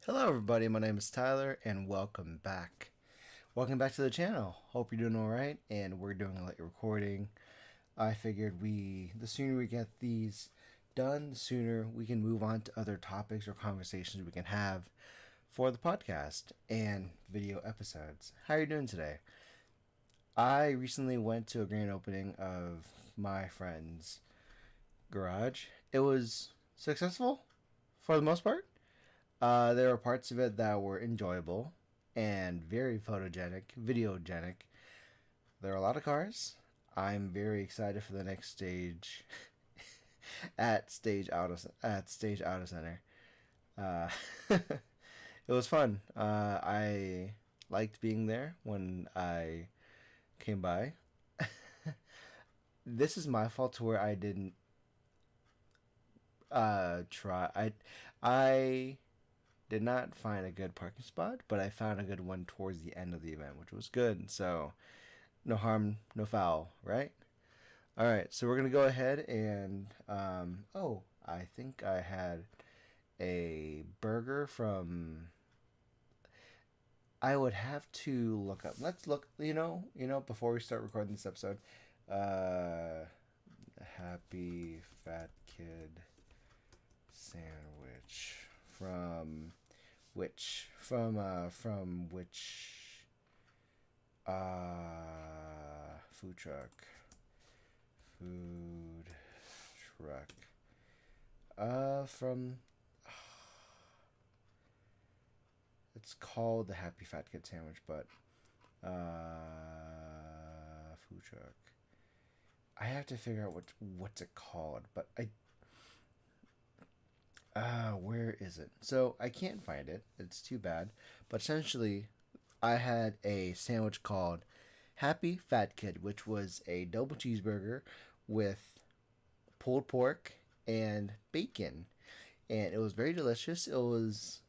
Hello everybody, my name is Tyler and welcome back. Welcome back to the channel. Hope you're doing alright and we're doing a late recording. I figured the sooner we get these done, the sooner we can move on to other topics or conversations we can have for the podcast and video episodes. How are you doing today? I recently went to a grand opening of my friend's garage. It was successful for the most part. There were parts of it that were enjoyable and very photogenic, videogenic. There are a lot of cars. I'm very excited for the next stage at Stage Auto Center. Uh, it was fun. I liked being there when I came by. This is my fault to where I didn't try. I did not find a good parking spot, but I found a good one towards the end of the event, which was good. So, no harm, no foul, right? All right, so we're gonna go ahead and I think I had a burger from. I would have to look up. Let's look. Before we start recording this episode, Happy Fat Kid sandwich from which food truck food truck from it's called the Happy Fat Kid sandwich, but food truck, I have to figure out what's it called, but where is it? So I can't find it. It's too bad. But essentially, I had a sandwich called Happy Fat Kid, which was a double cheeseburger with pulled pork and bacon. And it was very delicious. It was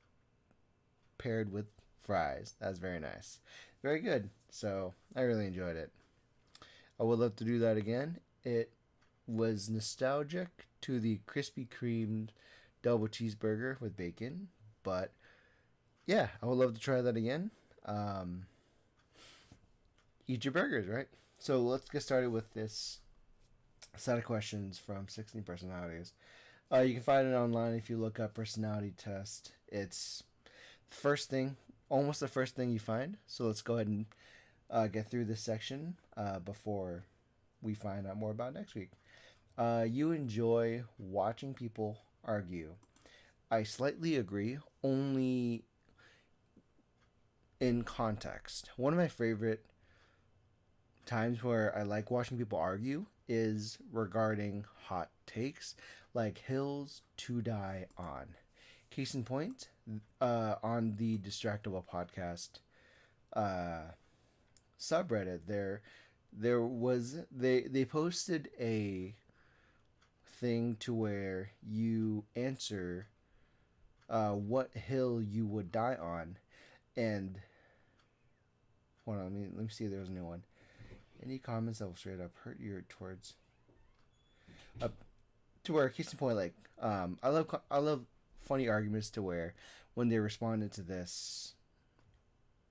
paired with fries. That was very nice. Very good. So I really enjoyed it. I would love to do that again. It was nostalgic to the Krispy Kreme double cheeseburger with bacon, but yeah, I would love to try that again. Eat your burgers, right? So let's get started with this set of questions from 16 personalities. You can find it online if you look up personality test. It's the first thing, almost the first thing you find. So let's go ahead and get through this section before we find out more about next week. You enjoy watching people argue. I slightly agree, only in context. One of my favorite times where I like watching people argue is regarding hot takes, like hills to die on. Case in point, on the Distractable podcast subreddit, there was they posted a thing to where you answer what hill you would die on, and hold on, let me see if there's a new one. Any comments that will straight up hurt your towards to where case in point, like I love funny arguments to where when they responded to this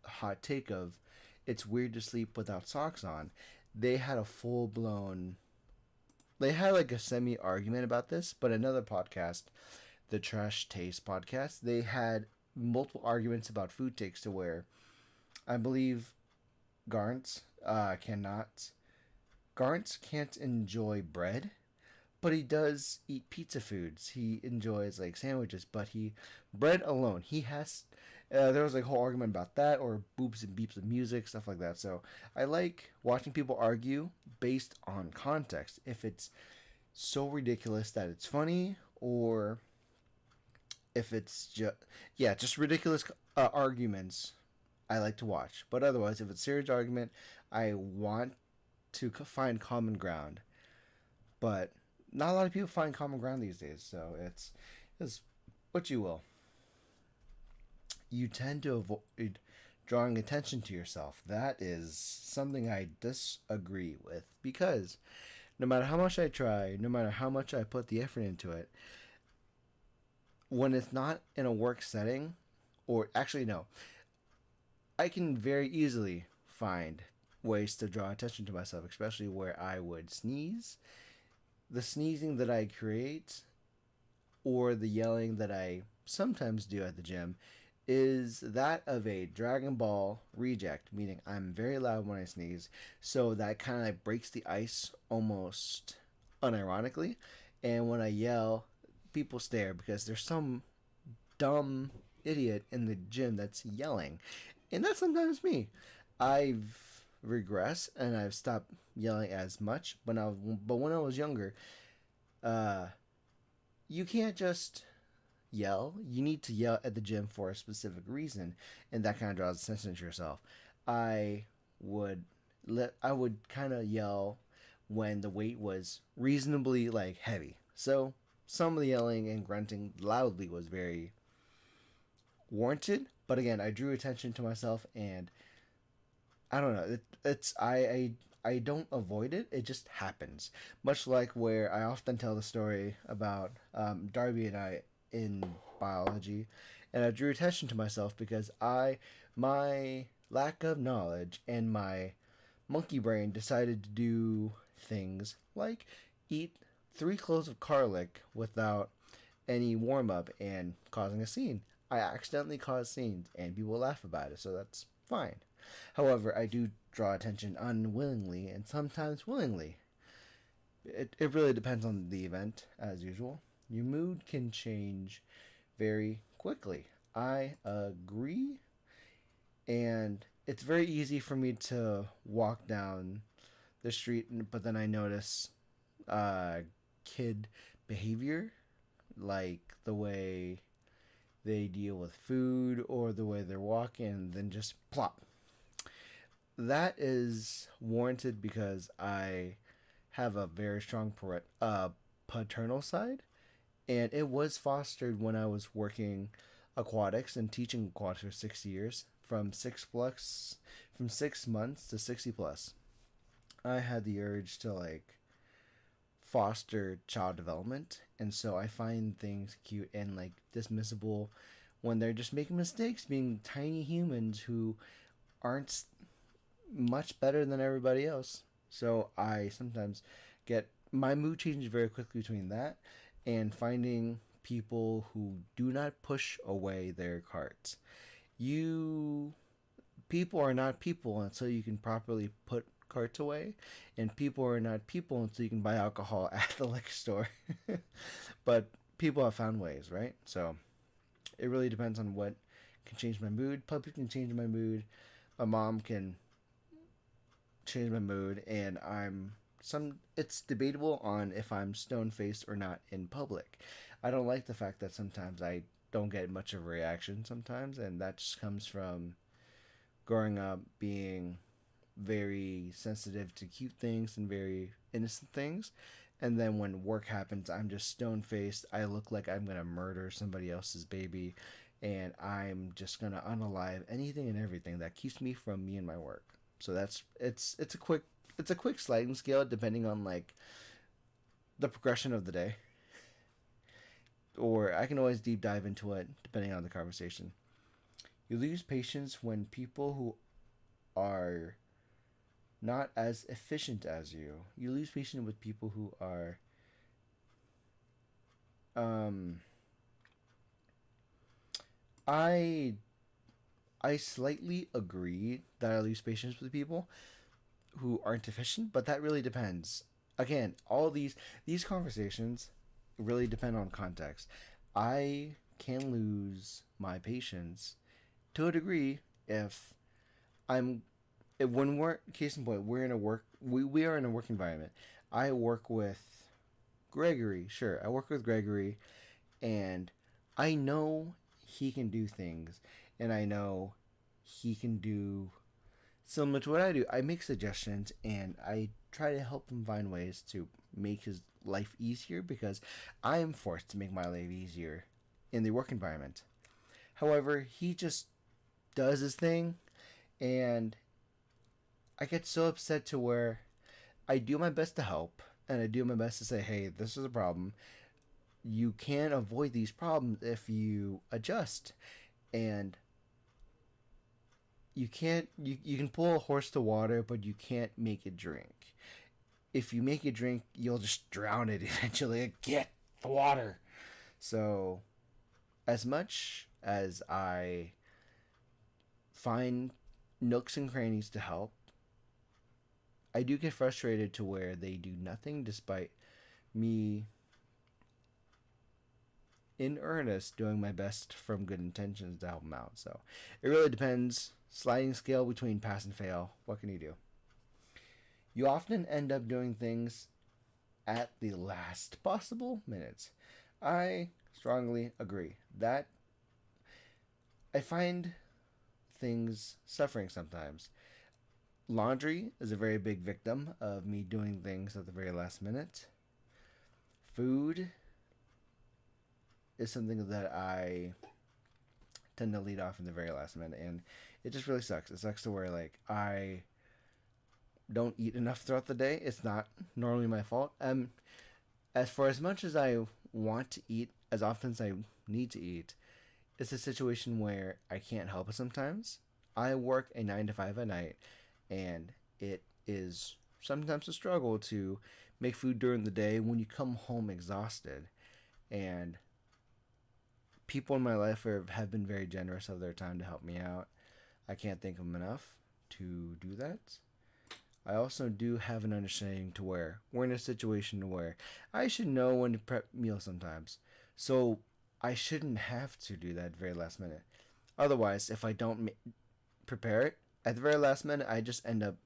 hot take of it's weird to sleep without socks on, they had a full blown, they had like a semi argument about this, but another podcast, the Trash Taste podcast, they had multiple arguments about food takes to where I believe Garnt can't enjoy bread, but he does eat pizza foods. He enjoys like sandwiches, but bread alone, he has. There was like a whole argument about that, or boops and beeps of music, stuff like that. So I like watching people argue based on context. If it's so ridiculous that it's funny, or if it's just ridiculous arguments, I like to watch. But otherwise, if it's serious argument, I want to find common ground. But not a lot of people find common ground these days, so it's what you will. You tend to avoid drawing attention to yourself. That is something I disagree with, because no matter how much I try, no matter how much I put the effort into it, when it's not in a work setting Or actually, no, I can very easily find ways to draw attention to myself, especially where I would sneeze. The sneezing that I create or the yelling that I sometimes do at the gym is that of a Dragon Ball reject, meaning I'm very loud when I sneeze, so that kind of like breaks the ice almost unironically. And when I yell, people stare because there's some dumb idiot in the gym that's yelling, and that's sometimes me. I've regressed and I've stopped yelling as much, but when I was younger, uh, you can't just yell. You need to yell at the gym for a specific reason, and that kind of draws attention to yourself. I would I would kind of yell when the weight was reasonably like heavy. So some of the yelling and grunting loudly was very warranted, but again, I drew attention to myself, and I don't know. I don't avoid it. It just happens. Much like where I often tell the story about Darby and I in biology, and I drew attention to myself because my lack of knowledge and my monkey brain decided to do things like eat 3 cloves of garlic without any warm up and causing a scene. I accidentally cause scenes and people laugh about it, so that's fine. However, I do draw attention unwillingly and sometimes willingly. It really depends on the event, as usual. Your mood can change very quickly. I agree, and it's very easy for me to walk down the street, but then I notice kid behavior, like the way they deal with food or the way they're walking, and then just plop. That is warranted because I have a very strong paternal side, and it was fostered when I was working aquatics and teaching aquatics for 6 years, from 6 months to 60 plus. I had the urge to like foster child development, and so I find things cute and like dismissible when they're just making mistakes, being tiny humans who aren't much better than everybody else. So I sometimes get my mood changes very quickly between that and finding people who do not push away their carts. You People are not people until you can properly put carts away, and people are not people until you can buy alcohol at the liquor store. But people have found ways, right? So it really depends on what can change my mood. Puppy can change my mood. A mom can change my mood, and it's debatable on if I'm stone faced or not in public. I don't like the fact that sometimes I don't get much of a reaction sometimes, and that just comes from growing up being very sensitive to cute things and very innocent things. And then when work happens, I'm just stone faced. I look like I'm gonna murder somebody else's baby, and I'm just gonna unalive anything and everything that keeps me from me and my work. So it's a quick sliding scale depending on like the progression of the day, or I can always deep dive into it depending on the conversation. You lose patience when people who are not as efficient as you. You lose patience with people who are um I I slightly agree that I lose patience with people who aren't efficient, but that really depends. Again, all these conversations really depend on context. I can lose my patience to a degree if I'm when we're case in point, we are in a work environment. I work with Gregory, sure. I work with Gregory, and I know he can do things, and I know he can do similar to what I do. I make suggestions, and I try to help him find ways to make his life easier because I am forced to make my life easier in the work environment. However, he just does his thing, and I get so upset to where I do my best to help, and I do my best to say, hey, this is a problem. You can avoid these problems if you adjust. And you can pull a horse to water, but you can't make it drink. If you make it drink, you'll just drown it eventually. Like, get the water. So, as much as I find nooks and crannies to help, I do get frustrated to where they do nothing despite me in earnest doing my best from good intentions to help them out. So it really depends. Sliding scale between pass and fail. What can you do? You often end up doing things at the last possible minutes. I strongly agree that I find things suffering sometimes. Laundry is a very big victim of me doing things at the very last minute. Food is something that I tend to lead off in the very last minute, and it just really sucks. It sucks to where like I don't eat enough throughout the day. It's not normally my fault. As for as much as I want to eat, as often as I need to eat, it's a situation where I can't help it sometimes. I work a 9 to 5 at night, and it is sometimes a struggle to make food during the day when you come home exhausted. And people in my life have been very generous of their time to help me out. I can't thank them enough to do that. I also do have an understanding to where we're in a situation where I should know when to prep meals sometimes. So I shouldn't have to do that very last minute. Otherwise, if I don't prepare it at the very last minute, I just end up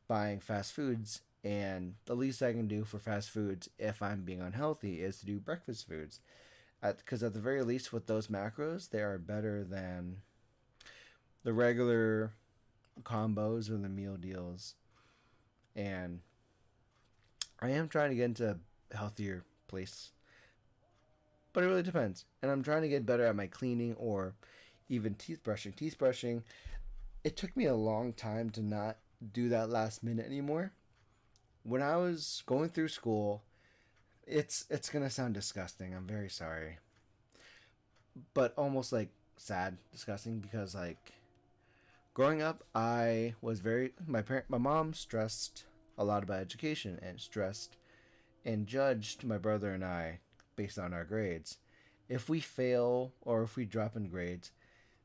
buying fast foods. And the least I can do for fast foods, if I'm being unhealthy, is to do breakfast foods. Because at the very least, with those macros, they are better than the regular combos or the meal deals. And I am trying to get into a healthier place, but it really depends. And I'm trying to get better at my cleaning or even teeth brushing. Teeth brushing, it took me a long time to not do that last minute anymore. When I was going through school, it's gonna sound disgusting. I'm very sorry, but almost like sad, disgusting because like growing up, I was very my mom stressed a lot about education and stressed and judged my brother and I based on our grades. If we fail or if we drop in grades,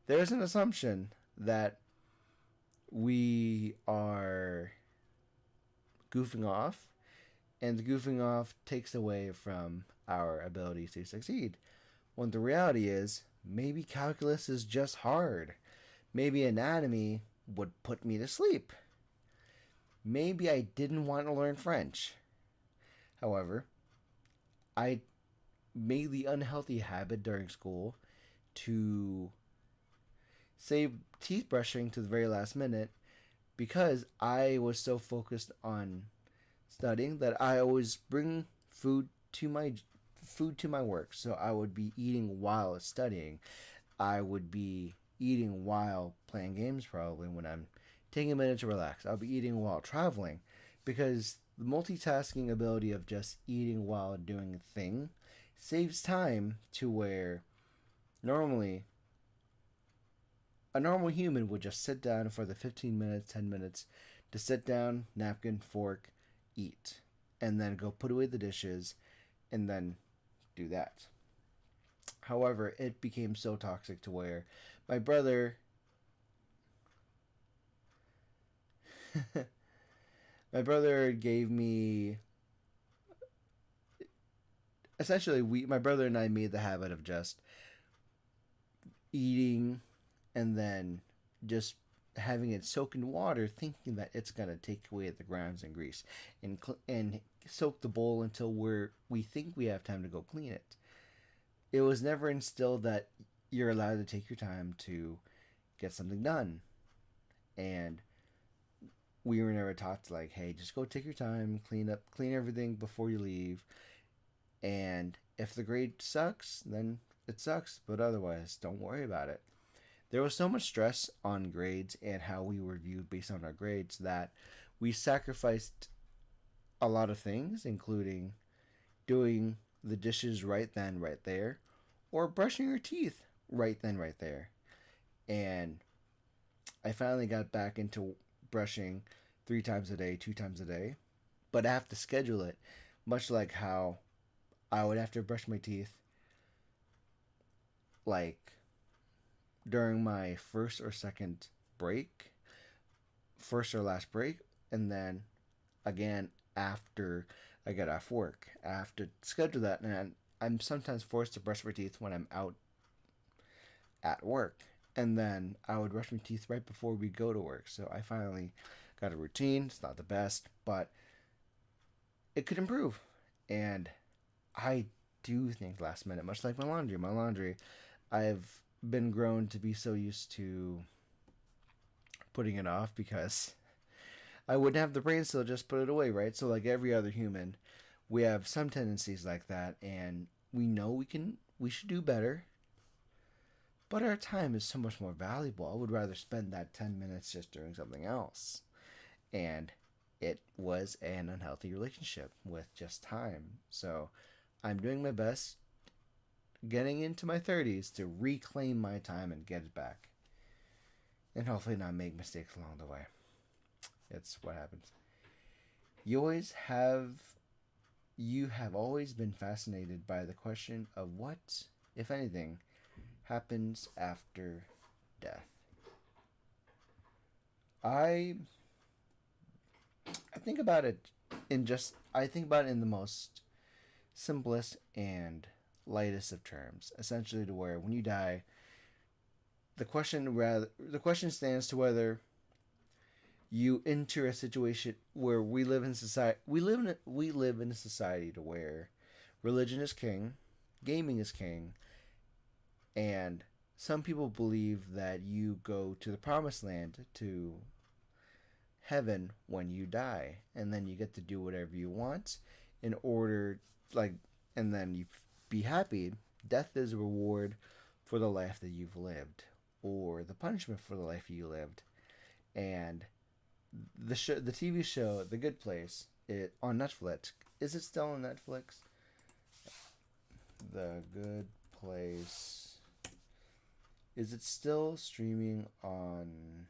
there's an assumption that we are goofing off, and the goofing off takes away from our ability to succeed. When the reality is, maybe calculus is just hard. Maybe anatomy would put me to sleep. Maybe I didn't want to learn French. However, I made the unhealthy habit during school to save teeth brushing to the very last minute because I was so focused on studying that I always bring food to my work. So I would be eating while studying. I would be eating while playing games probably when I'm taking a minute to relax. I'll be eating while traveling because the multitasking ability of just eating while doing a thing saves time to where normally a normal human would just sit down for the 15 minutes, 10 minutes to sit down, napkin, fork, eat, and then go put away the dishes and then do that. However, it became so toxic to where my brother my brother gave me essentially my brother and I made the habit of just eating and then just having it soak in water, thinking that it's gonna take away the grams and grease, and soak the bowl until we think we have time to go clean it. It was never instilled that you're allowed to take your time to get something done, and we were never taught to like, hey, just go take your time, clean everything before you leave, and if the grade sucks, then it sucks, but otherwise, don't worry about it. There was so much stress on grades and how we were viewed based on our grades that we sacrificed a lot of things, including doing the dishes right then, right there, or brushing your teeth right then, right there. And I finally got back into brushing 3 times a day, 2 times a day. But I have to schedule it, much like how I would have to brush my teeth like during my first or second break, first or last break, and then again after I get off work. I have to schedule that, and I'm sometimes forced to brush my teeth when I'm out at work. And then I would brush my teeth right before we go to work. So I finally got a routine. It's not the best, but it could improve. And I do think last minute, much like my laundry, I've been grown to be so used to putting it off because I wouldn't have the brain still just put it away, right? So like every other human, we have some tendencies like that, and we know we should do better, but our time is so much more valuable. I would rather spend that 10 minutes just doing something else. And it was an unhealthy relationship with just time. So I'm doing my best getting into my 30s to reclaim my time and get it back. And hopefully not make mistakes along the way. It's what happens. You have always been fascinated by the question of what, if anything, happens after death. I I think about it I think about it in the most simplest and lightest of terms. Essentially to where when you die, the question stands to whether you enter a situation where we live in a society to where religion is king, gaming is king, and some people believe that you go to the promised land, to heaven, when you die, and then you get to do whatever you want in order, like, and then you be happy. Death is a reward for the life that you've lived, or the punishment for the life you lived. And the TV show The Good Place, it on Netflix. Is it still on Netflix? The Good Place. Is it still streaming on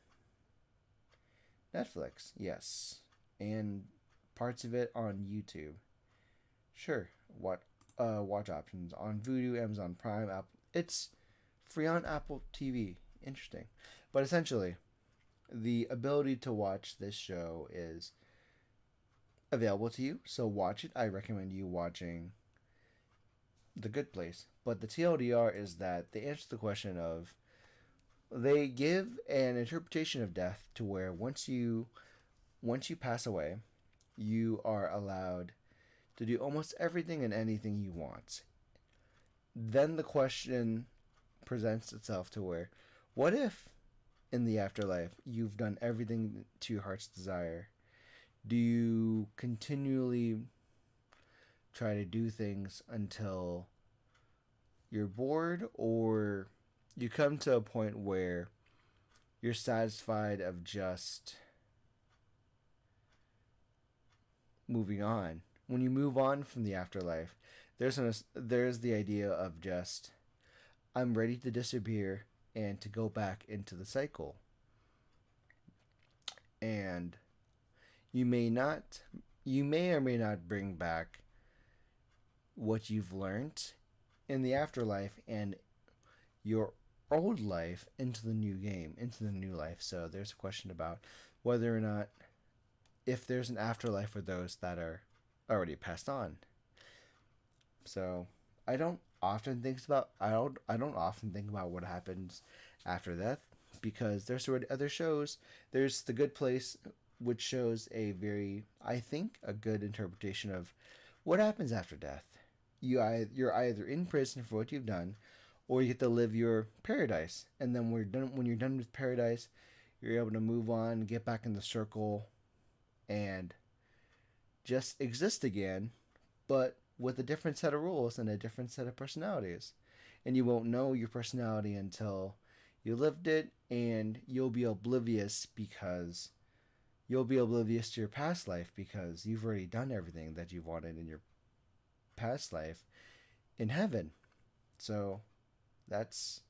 Netflix? Yes. And parts of it on YouTube. Sure. Watch options on Vudu, Amazon Prime, Apple. It's free on Apple TV. Interesting. But essentially, the ability to watch this show is available to you. So watch it. I recommend you watching The Good Place. But the TLDR is that they answer the question of, they give an interpretation of death to where once you pass away, you are allowed to do almost everything and anything you want. Then the question presents itself to where, what if in the afterlife you've done everything to your heart's desire? Do you continually try to do things until you're bored, or you come to a point where you're satisfied of just moving on? When you move on from the afterlife, there's the idea of just, I'm ready to disappear and to go back into the cycle. And you may or may not bring back what you've learned in the afterlife and your old life into the new game, into the new life. So there's a question about whether or not, if there's an afterlife for those that are already passed on. So I don't often think about what happens after death, because there's already other shows. There's The Good Place, which shows I think, a good interpretation of what happens after death. You're either in prison for what you've done, or you get to live your paradise. And then when you're done with paradise, you're able to move on, get back in the circle, and just exist again, but with a different set of rules and a different set of personalities. And you won't know your personality until you lived it, and you'll be oblivious to your past life, because you've already done everything that you wanted in your past life in heaven. So that's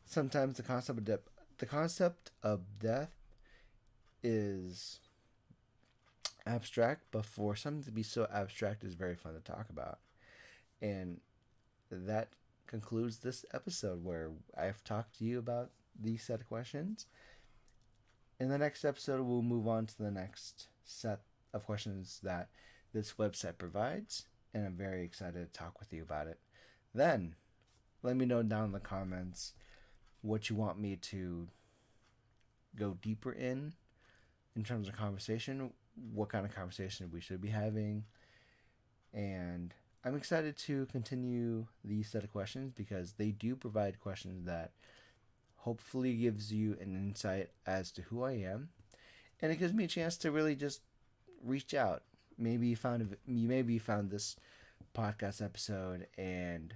sometimes the concept of the concept of death is abstract, but for something to be so abstract is very fun to talk about. And that concludes this episode where I've talked to you about these set of questions. In the next episode, we'll move on to the next set of questions that this website provides, and I'm very excited to talk with you about it. Then, let me know down in the comments what you want me to go deeper in terms of conversation, what kind of conversation we should be having, and I'm excited to continue these set of questions because they do provide questions that hopefully gives you an insight as to who I am, and it gives me a chance to really just reach out. Maybe you found this podcast episode and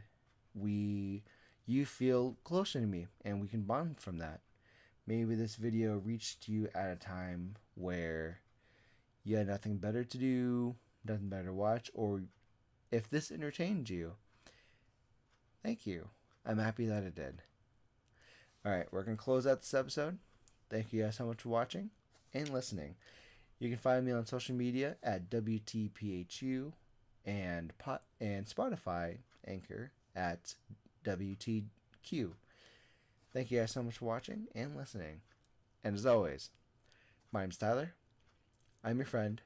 you feel closer to me and we can bond from that. Maybe this video reached you at a time where you had nothing better to do, nothing better to watch, or if this entertained you, thank you. I'm happy that it did. Alright, we're going to close out this episode. Thank you guys so much for watching and listening. You can find me on social media at WTPHU and Spotify Anchor at WTQ. Thank you guys so much for watching and listening. And as always, my name's Tyler. I'm your friend,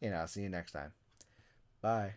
and I'll see you next time. Bye.